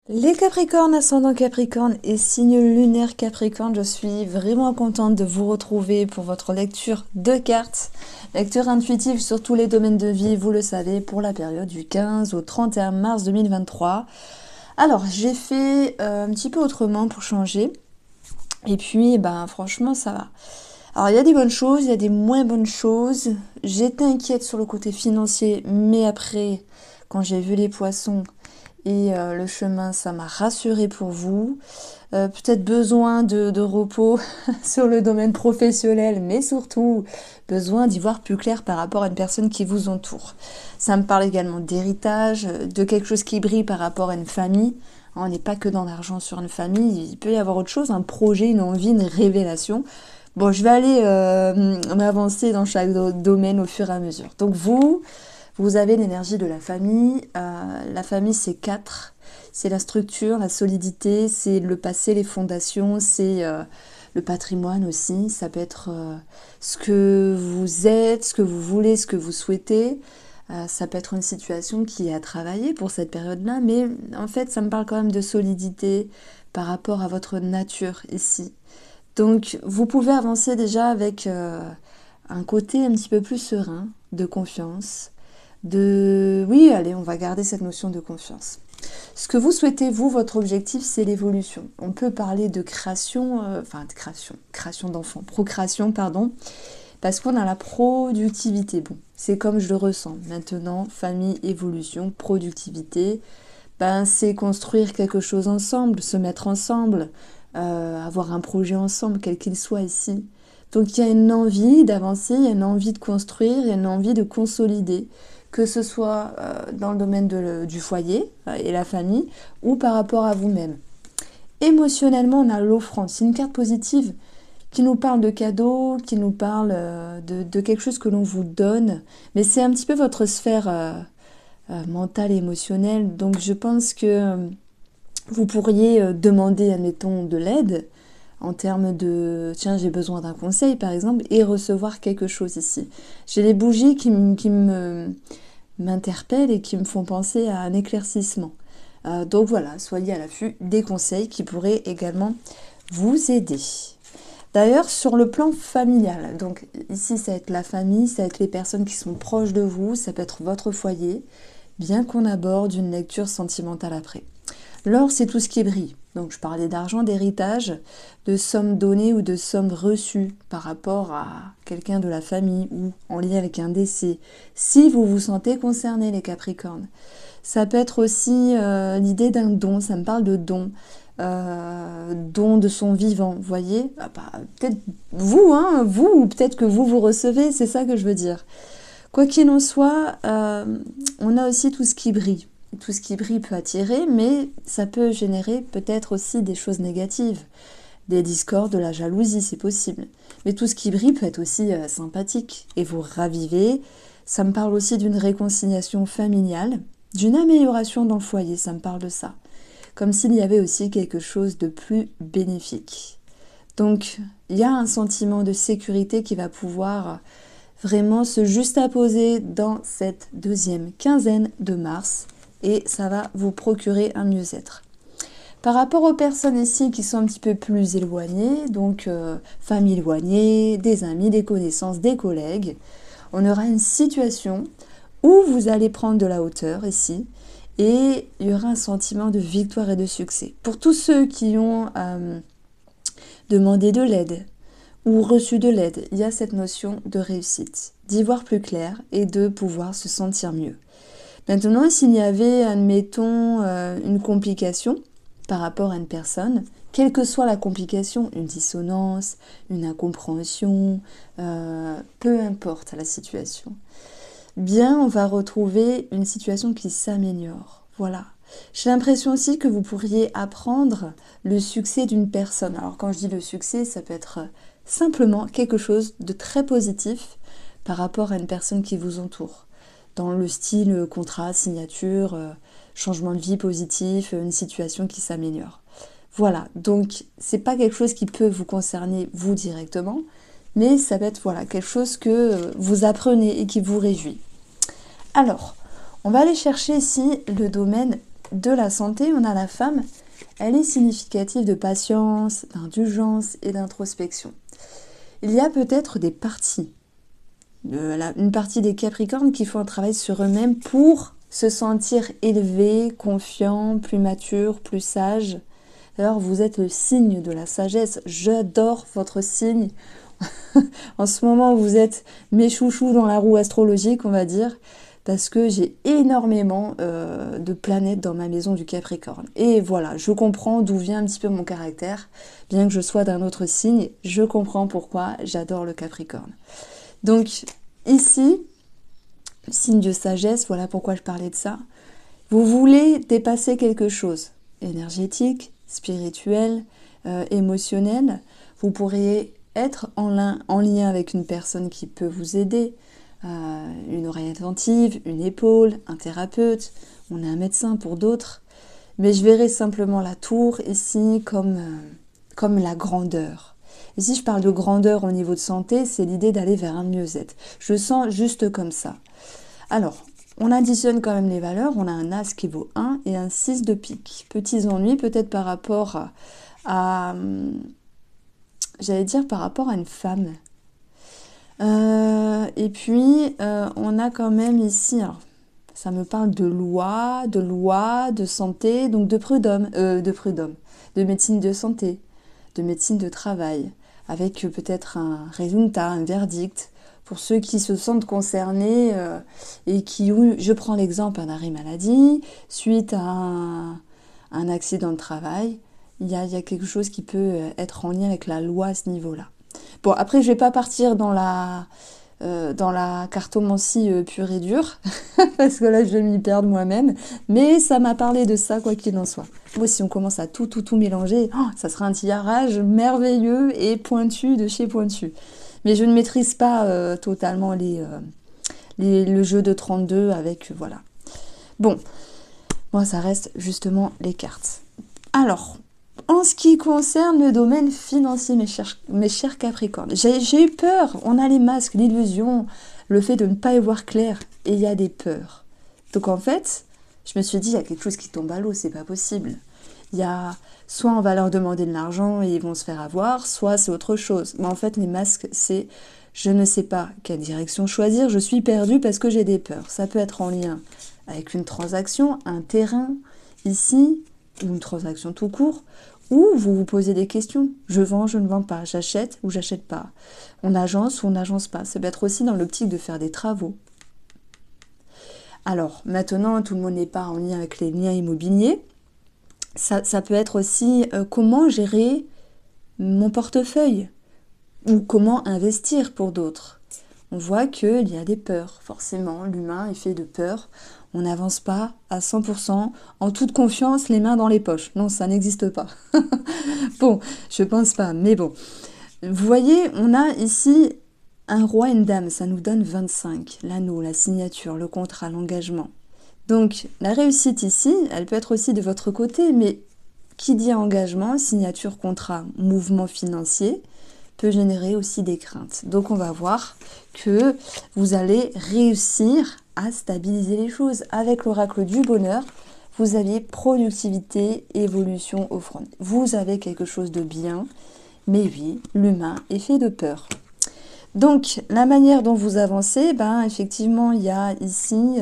Les Capricornes, ascendant Capricorne et signe lunaire Capricorne, je suis vraiment contente de vous retrouver pour votre lecture de cartes. Lecture intuitive sur tous les domaines de vie, vous le savez, pour la période du 15 au 31 mars 2023. Alors, j'ai fait un petit peu autrement pour changer. Et puis, franchement, ça va. Alors, il y a des bonnes choses, il y a des moins bonnes choses. J'étais inquiète sur le côté financier, mais après, quand j'ai vu les poissons et le chemin, ça m'a rassurée pour vous. Peut-être besoin de repos sur le domaine professionnel, mais surtout besoin d'y voir plus clair par rapport à une personne qui vous entoure. Ça me parle également d'héritage, de quelque chose qui brille par rapport à une famille. On n'est pas que dans l'argent sur une famille, il peut y avoir autre chose, un projet, une envie, une révélation. Bon, je vais aller m'avancer dans chaque domaine au fur et à mesure. Donc vous avez l'énergie de la famille. La famille, c'est 4. C'est la structure, la solidité, c'est le passé, les fondations, c'est le patrimoine aussi. Ça peut être ce que vous êtes, ce que vous voulez, ce que vous souhaitez. Ça peut être une situation qui est à travailler pour cette période-là, mais en fait, ça me parle quand même de solidité par rapport à votre nature ici. Donc, vous pouvez avancer déjà avec un côté un petit peu plus serein, de confiance, Oui, allez, on va garder cette notion de confiance. Ce que vous souhaitez, vous, votre objectif, c'est l'évolution. On peut parler de création, création d'enfants, procréation, pardon, parce qu'on a la productivité. Bon, c'est comme je le ressens. Maintenant, famille, évolution, productivité, c'est construire quelque chose ensemble, se mettre ensemble, avoir un projet ensemble, quel qu'il soit ici. Donc il y a une envie d'avancer, il y a une envie de construire, il y a une envie de consolider, que ce soit dans le domaine du foyer et la famille, ou par rapport à vous-même. Émotionnellement, on a l'offrande. C'est une carte positive qui nous parle de cadeaux, qui nous parle de quelque chose que l'on vous donne. Mais c'est un petit peu votre sphère mentale et émotionnelle. Donc je pense que vous pourriez demander, admettons, de l'aide en termes de « tiens, j'ai besoin d'un conseil » par exemple, et recevoir quelque chose ici. J'ai les bougies qui m'interpellent et qui me font penser à un éclaircissement. Donc voilà, soyez à l'affût des conseils qui pourraient également vous aider. D'ailleurs, sur le plan familial, donc ici ça va être la famille, ça va être les personnes qui sont proches de vous, ça peut être votre foyer, bien qu'on aborde une lecture sentimentale après. L'or, c'est tout ce qui brille. Donc je parlais d'argent, d'héritage, de sommes données ou de sommes reçues par rapport à quelqu'un de la famille ou en lien avec un décès. Si vous vous sentez concerné, les Capricornes. Ça peut être aussi l'idée d'un don, ça me parle de don. Don de son vivant, vous voyez, peut-être vous, vous, ou peut-être que vous recevez, c'est ça que je veux dire. Quoi qu'il en soit, on a aussi tout ce qui brille. Tout ce qui brille peut attirer, mais ça peut générer peut-être aussi des choses négatives. Des discordes, de la jalousie, c'est possible. Mais tout ce qui brille peut être aussi sympathique et vous raviver. Ça me parle aussi d'une réconciliation familiale, d'une amélioration dans le foyer, ça me parle de ça. Comme s'il y avait aussi quelque chose de plus bénéfique. Donc, il y a un sentiment de sécurité qui va pouvoir vraiment se juxtaposer dans cette deuxième quinzaine de mars et ça va vous procurer un mieux-être. Par rapport aux personnes ici qui sont un petit peu plus éloignées, donc famille éloignée, des amis, des connaissances, des collègues, on aura une situation où vous allez prendre de la hauteur ici, et il y aura un sentiment de victoire et de succès. Pour tous ceux qui ont demandé de l'aide ou reçu de l'aide, il y a cette notion de réussite, d'y voir plus clair et de pouvoir se sentir mieux. Maintenant, s'il y avait, admettons, une complication par rapport à une personne, quelle que soit la complication, une dissonance, une incompréhension, peu importe la situation, bien, on va retrouver une situation qui s'améliore. Voilà. J'ai l'impression aussi que vous pourriez apprendre le succès d'une personne. Alors quand je dis le succès, ça peut être simplement quelque chose de très positif par rapport à une personne qui vous entoure. Dans le style contrat, signature, changement de vie positif, une situation qui s'améliore. Voilà, donc c'est pas quelque chose qui peut vous concerner vous directement, mais ça peut être quelque chose que vous apprenez et qui vous réjouit. Alors, on va aller chercher ici le domaine de la santé, on a la femme, elle est significative de patience, d'indulgence et d'introspection. Il y a peut-être des parties, une partie des Capricornes qui font un travail sur eux-mêmes pour se sentir élevés, confiants, plus matures, plus sages. Alors vous êtes le signe de la sagesse, j'adore votre signe. En ce moment, vous êtes mes chouchous dans la roue astrologique, on va dire, parce que j'ai énormément de planètes dans ma maison du Capricorne. Et voilà, je comprends d'où vient un petit peu mon caractère, bien que je sois d'un autre signe, je comprends pourquoi j'adore le Capricorne. Donc ici, signe de sagesse, voilà pourquoi je parlais de ça. Vous voulez dépasser quelque chose, énergétique, spirituel, émotionnel. Vous pourriez être en lien avec une personne qui peut vous aider, une oreille attentive, une épaule, un thérapeute, on est un médecin pour d'autres, mais je verrai simplement la tour ici comme la grandeur. Et si je parle de grandeur au niveau de santé, c'est l'idée d'aller vers un mieux-être. Je le sens juste comme ça. Alors, on additionne quand même les valeurs, on a un As qui vaut 1 et un 6 de pique. Petits ennuis peut-être par rapport j'allais dire par rapport à une femme. Et puis, on a quand même ici, alors, ça me parle de loi, de santé, donc de prud'homme, de médecine de santé, de médecine de travail, avec peut-être un résultat, un verdict, pour ceux qui se sentent concernés et qui ont, je prends l'exemple d'un arrêt maladie, suite à un accident de travail, il y a quelque chose qui peut être en lien avec la loi à ce niveau-là. Bon, après, je vais pas partir dans la cartomancie pure et dure, parce que là, je vais m'y perdre moi-même, mais ça m'a parlé de ça, quoi qu'il en soit. Moi, si on commence à tout mélanger, ça sera un tirage merveilleux et pointu de chez pointu. Mais je ne maîtrise pas totalement le jeu de 32 avec, voilà. Bon, moi, ça reste justement les cartes. Alors, en ce qui concerne le domaine financier, mes chers Capricornes, j'ai eu peur. On a les masques, l'illusion, le fait de ne pas y voir clair, et il y a des peurs. Donc en fait, je me suis dit, il y a quelque chose qui tombe à l'eau, c'est pas possible. Il y a soit on va leur demander de l'argent et ils vont se faire avoir, soit c'est autre chose. Mais en fait, les masques, c'est je ne sais pas quelle direction choisir, je suis perdue parce que j'ai des peurs. Ça peut être en lien avec une transaction, un terrain, ici, ou une transaction tout court, ou vous vous posez des questions. Je vends, je ne vends pas. J'achète ou j'achète pas. On agence ou on n'agence pas. Ça peut être aussi dans l'optique de faire des travaux. Alors, maintenant, tout le monde n'est pas en lien avec les liens immobiliers. Ça peut être aussi comment gérer mon portefeuille ou comment investir pour d'autres. On voit qu'il y a des peurs. Forcément, l'humain est fait de peur. On n'avance pas à 100% en toute confiance, les mains dans les poches. Non, ça n'existe pas. Bon, je pense pas, mais bon. Vous voyez, on a ici un roi et une dame, ça nous donne 25. L'anneau, la signature, le contrat, l'engagement. Donc, la réussite ici, elle peut être aussi de votre côté, mais qui dit engagement, signature, contrat, mouvement financier, peut générer aussi des craintes. Donc, on va voir que vous allez réussir à stabiliser les choses. Avec l'oracle du bonheur, vous aviez productivité, évolution au front. Vous avez quelque chose de bien, mais oui, l'humain est fait de peur. Donc, la manière dont vous avancez, effectivement, il y a ici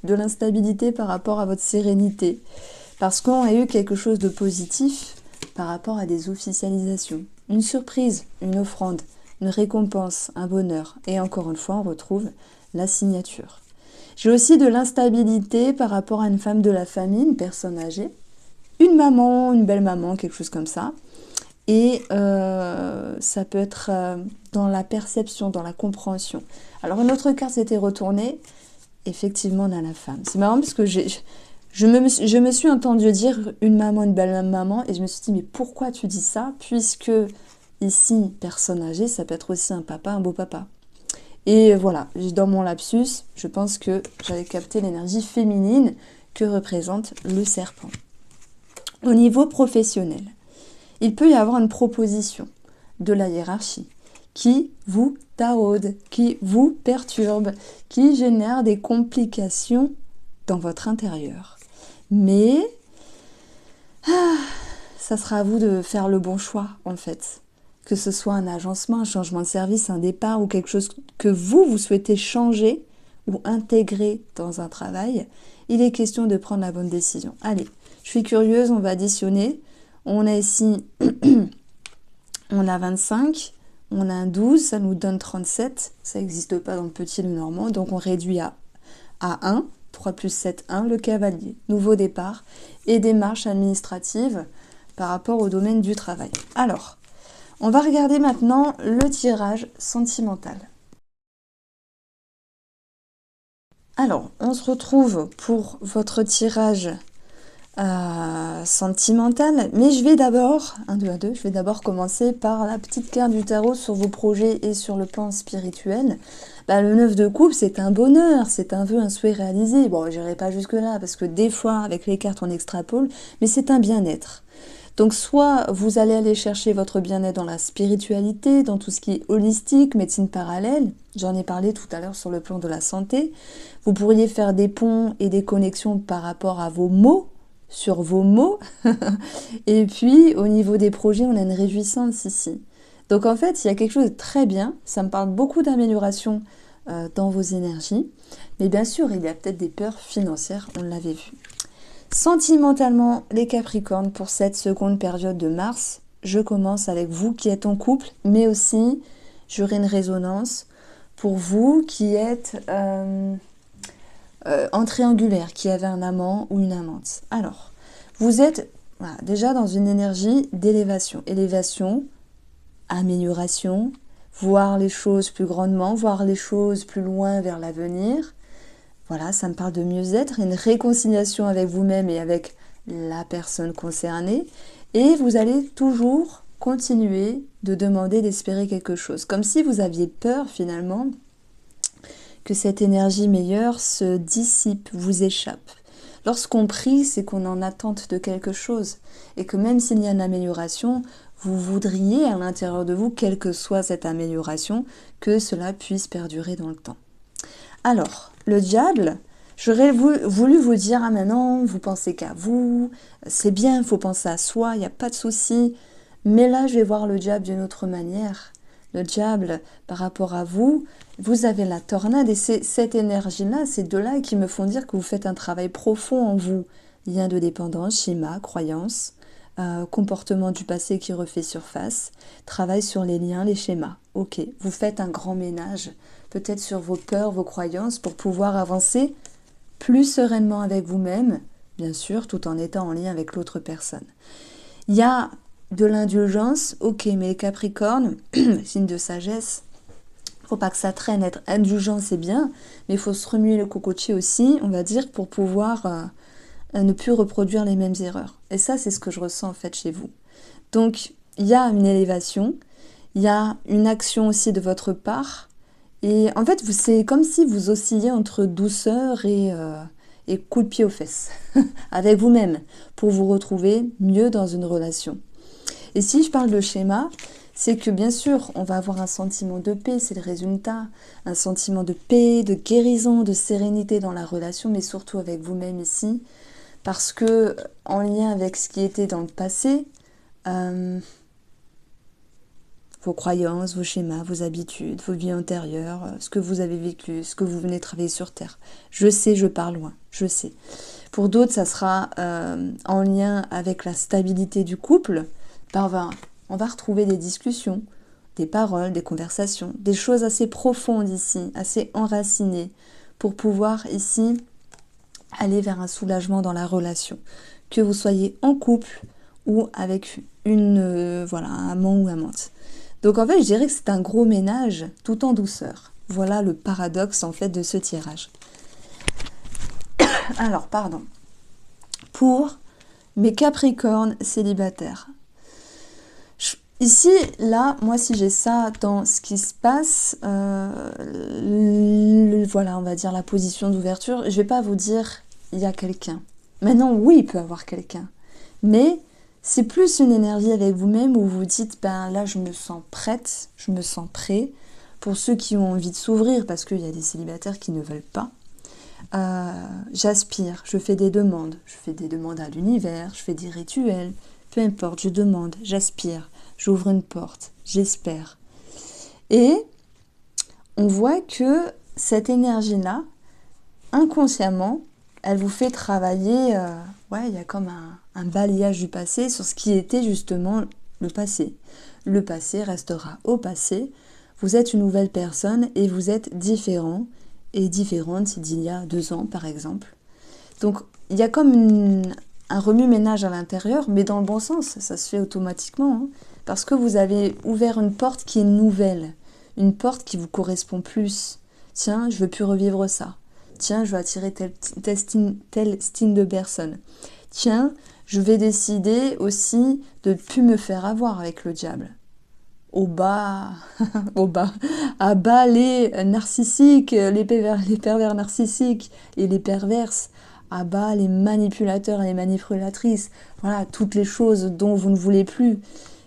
de l'instabilité par rapport à votre sérénité. Parce qu'on a eu quelque chose de positif par rapport à des officialisations. Une surprise, une offrande, une récompense, un bonheur. Et encore une fois, on retrouve la signature. J'ai aussi de l'instabilité par rapport à une femme de la famille, une personne âgée, une maman, une belle maman, quelque chose comme ça. Et ça peut être dans la perception, dans la compréhension. Alors une autre carte s'était retournée, effectivement on a la femme. C'est marrant parce que je me suis entendu dire une maman, une belle maman, et je me suis dit mais pourquoi tu dis ça? Puisque ici, personne âgée, ça peut être aussi un papa, un beau papa. Et voilà, dans mon lapsus, je pense que j'avais capté l'énergie féminine que représente le serpent. Au niveau professionnel, il peut y avoir une proposition de la hiérarchie qui vous taraude, qui vous perturbe, qui génère des complications dans votre intérieur. Mais ça sera à vous de faire le bon choix, en fait. Que ce soit un agencement, un changement de service, un départ ou quelque chose que vous souhaitez changer ou intégrer dans un travail, il est question de prendre la bonne décision. Allez, je suis curieuse, on va additionner. On a ici, on a 25, on a un 12, ça nous donne 37. Ça n'existe pas dans le petit le normand, donc on réduit à 1. 3 plus 7, 1, le cavalier. Nouveau départ et démarche administrative par rapport au domaine du travail. Alors, on va regarder maintenant le tirage sentimental. Alors, on se retrouve pour votre tirage sentimental, mais je vais d'abord, 1, 2, 1, 2, je vais d'abord commencer par la petite carte du tarot sur vos projets et sur le plan spirituel. Le 9 de coupe, c'est un bonheur, c'est un vœu, un souhait réalisé. Bon, j'irai pas jusque là, parce que des fois, avec les cartes, on extrapole, mais c'est un bien-être. Donc, soit vous allez aller chercher votre bien-être dans la spiritualité, dans tout ce qui est holistique, médecine parallèle. J'en ai parlé tout à l'heure sur le plan de la santé. Vous pourriez faire des ponts et des connexions par rapport à vos mots, sur vos mots. Et puis, au niveau des projets, on a une réjouissance ici. Donc, en fait, il y a quelque chose de très bien. Ça me parle beaucoup d'amélioration dans vos énergies. Mais bien sûr, il y a peut-être des peurs financières, on l'avait vu. Sentimentalement, les Capricornes, pour cette seconde période de mars, je commence avec vous qui êtes en couple, mais aussi, j'aurai une résonance pour vous qui êtes en triangulaire, qui avez un amant ou une amante. Alors, vous êtes déjà dans une énergie d'élévation. Élévation, amélioration, voir les choses plus grandement, voir les choses plus loin vers l'avenir. Voilà, ça me parle de mieux-être, une réconciliation avec vous-même et avec la personne concernée. Et vous allez toujours continuer de demander, d'espérer quelque chose. Comme si vous aviez peur finalement que cette énergie meilleure se dissipe, vous échappe. Lorsqu'on prie, c'est qu'on est en attente de quelque chose. Et que même s'il y a une amélioration, vous voudriez à l'intérieur de vous, quelle que soit cette amélioration, que cela puisse perdurer dans le temps. Alors, le diable, j'aurais voulu vous dire, ah maintenant, vous pensez qu'à vous, c'est bien, il faut penser à soi, il n'y a pas de souci. Mais là, je vais voir le diable d'une autre manière. Le diable, par rapport à vous, vous avez la tornade et c'est cette énergie-là, ces deux-là qui me font dire que vous faites un travail profond en vous. Lien de dépendance, schéma, croyance, comportement du passé qui refait surface, travail sur les liens, les schémas. Ok, vous faites un grand ménage, peut-être sur vos peurs, vos croyances, pour pouvoir avancer plus sereinement avec vous-même, bien sûr, tout en étant en lien avec l'autre personne. Il y a de l'indulgence, ok, mais les Capricornes, signe de sagesse, faut pas que ça traîne, être indulgent c'est bien, mais il faut se remuer le cocotier aussi, on va dire, pour pouvoir ne plus reproduire les mêmes erreurs. Et ça, c'est ce que je ressens en fait chez vous. Donc, il y a une élévation, il y a une action aussi de votre part, et en fait, c'est comme si vous oscilliez entre douceur et coup de pied aux fesses, avec vous-même, pour vous retrouver mieux dans une relation. Et si je parle de schéma, c'est que bien sûr, on va avoir un sentiment de paix, c'est le résultat, un sentiment de paix, de guérison, de sérénité dans la relation, mais surtout avec vous-même ici, parce que en lien avec ce qui était dans le passé, vos croyances, vos schémas, vos habitudes, vos vies antérieures, ce que vous avez vécu, ce que vous venez travailler sur Terre. Je sais, je pars loin, je sais. Pour d'autres, ça sera en lien avec la stabilité du couple. On va retrouver des discussions, des paroles, des conversations, des choses assez profondes ici, assez enracinées, pour pouvoir ici aller vers un soulagement dans la relation. Que vous soyez en couple ou avec un amant ou amante. Donc en fait, je dirais que c'est un gros ménage tout en douceur. Voilà le paradoxe en fait de ce tirage. Alors, pardon. Pour mes Capricornes célibataires. Ici, là, moi, si j'ai ça dans ce qui se passe, voilà, on va dire la position d'ouverture, je vais pas vous dire il y a quelqu'un. Maintenant, oui, il peut y avoir quelqu'un. Mais c'est plus une énergie avec vous-même où vous dites, ben là, je me sens prête, je me sens prêt. Pour ceux qui ont envie de s'ouvrir, parce qu'il y a des célibataires qui ne veulent pas. J'aspire, je fais des demandes. Je fais des demandes à l'univers, je fais des rituels. Peu importe, je demande, j'aspire, j'ouvre une porte, j'espère. Et on voit que cette énergie-là, inconsciemment, elle vous fait travailler, il y a comme un balayage du passé sur ce qui était justement le passé. Le passé restera au passé. Vous êtes une nouvelle personne et vous êtes différent et différente d'il y a 2 ans, par exemple. Donc, il y a comme un remue-ménage à l'intérieur, mais dans le bon sens, ça se fait automatiquement, hein, parce que vous avez ouvert une porte qui est nouvelle, une porte qui vous correspond plus. Tiens, je veux plus revivre ça. Tiens, je veux attirer tel style de personne. Tiens, je vais décider aussi de ne plus me faire avoir avec le diable. Au bas, à bas les narcissiques, les pervers narcissiques et les perverses, à bas les manipulateurs et les manipulatrices, voilà, toutes les choses dont vous ne voulez plus.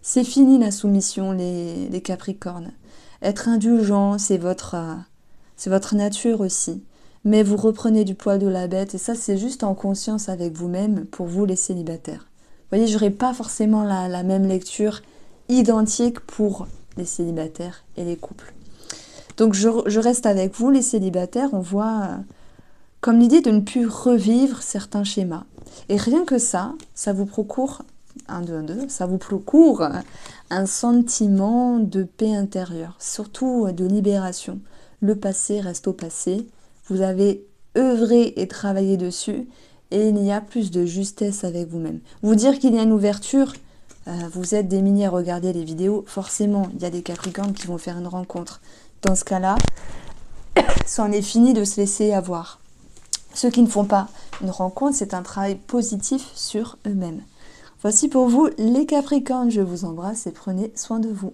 C'est fini la soumission, les Capricornes. Être indulgent, c'est votre nature aussi. Mais vous reprenez du poil de la bête, et ça c'est juste en conscience avec vous-même pour vous les célibataires. Vous voyez, j'aurais pas forcément la même lecture identique pour les célibataires et les couples. Donc je reste avec vous, les célibataires, on voit comme l'idée de ne plus revivre certains schémas. Et rien que ça vous procure, ça vous procure un sentiment de paix intérieure, surtout de libération. Le passé reste au passé, vous avez œuvré et travaillé dessus, et il y a plus de justesse avec vous-même. Vous dire qu'il y a une ouverture, vous êtes des milliers à regarder les vidéos, forcément, il y a des Capricornes qui vont faire une rencontre. Dans ce cas-là, c'en est fini de se laisser avoir. Ceux qui ne font pas une rencontre, c'est un travail positif sur eux-mêmes. Voici pour vous les Capricornes, je vous embrasse et prenez soin de vous.